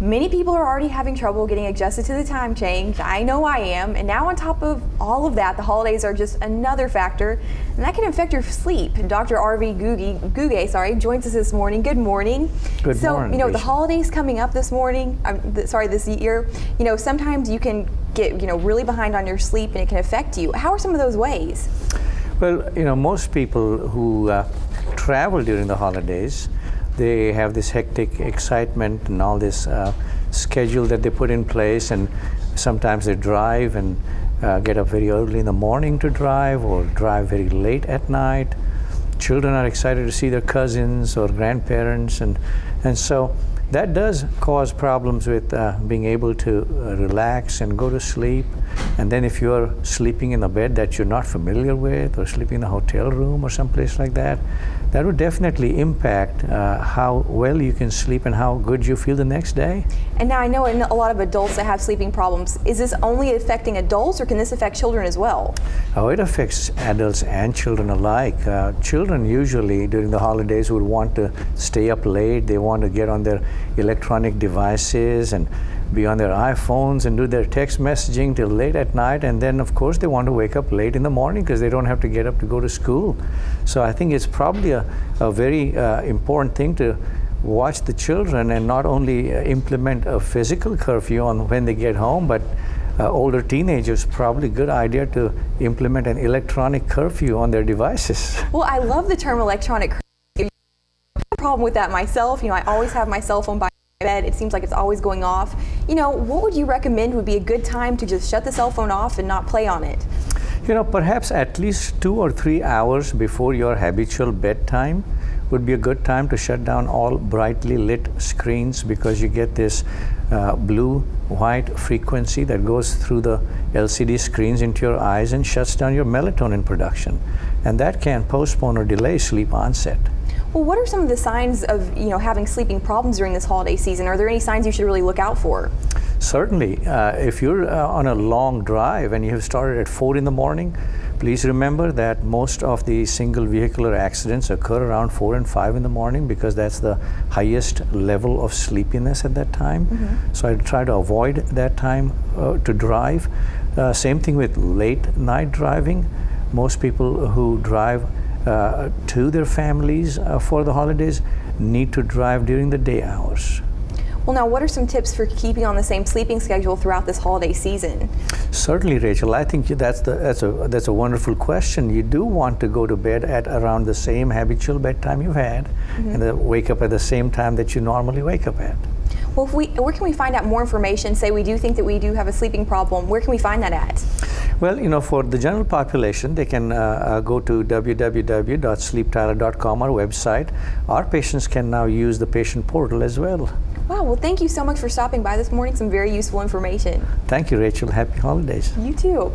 Many people are already having trouble getting adjusted to the time change. I know I am. And now on top of all of that, the holidays are just another factor, and that can affect your sleep. Dr. R.V. Ghuge, joins us this morning. Good morning. Good morning. So, the holidays coming up this year, sometimes you can get, really behind on your sleep and it can affect you. How are some of those ways? Well, most people who travel during the holidays, they have this hectic excitement and all this schedule that they put in place, and sometimes they drive and get up very early in the morning to drive, or drive very late at night. Children are excited to see their cousins or grandparents, and so that does cause problems with being able to relax and go to sleep. And then if you're sleeping in a bed that you're not familiar with, or sleeping in a hotel room or someplace like that, that would definitely impact how well you can sleep and how good you feel the next day. And now I know in a lot of adults that have sleeping problems, is this only affecting adults, or can this affect children as well? Oh, it affects adults and children alike. Children usually during the holidays would want to stay up late. They want to get on their electronic devices and be on their iPhones and do their text messaging till late at night, and then of course they want to wake up late in the morning because they don't have to get up to go to school. So I think it's probably a very important thing to watch the children, and not only implement a physical curfew on when they get home, but older teenagers, probably a good idea to implement an electronic curfew on their devices. Well, I love the term electronic curfew. I have a problem with that myself. I always have my cell phone by my bed. It seems like it's always going off. What would you recommend would be a good time to just shut the cell phone off and not play on it? Perhaps at least 2 or 3 hours before your habitual bedtime would be a good time to shut down all brightly lit screens, because you get this blue-white frequency that goes through the LCD screens into your eyes and shuts down your melatonin production. And that can postpone or delay sleep onset. Well, what are some of the signs of having sleeping problems during this holiday season? Are there any signs you should really look out for? Certainly. If you're on a long drive and you have started at 4 in the morning, please remember that most of the single vehicular accidents occur around 4 and 5 in the morning, because that's the highest level of sleepiness at that time. Mm-hmm. So I try to avoid that time to drive. Same thing with late night driving. Most people who drive to their families for the holidays need to drive during the day hours. Well, now, what are some tips for keeping on the same sleeping schedule throughout this holiday season? Certainly, Rachel. I think that's a wonderful question. You do want to go to bed at around the same habitual bedtime you've had, mm-hmm. and then wake up at the same time that you normally wake up at. Well, where can we find out more information? Say we do think that we do have a sleeping problem. Where can we find that at? Well, for the general population, they can go to www.sleeptyler.com, our website. Our patients can now use the patient portal as well. Wow, well, thank you so much for stopping by this morning. Some very useful information. Thank you, Rachel. Happy holidays. You too. Well,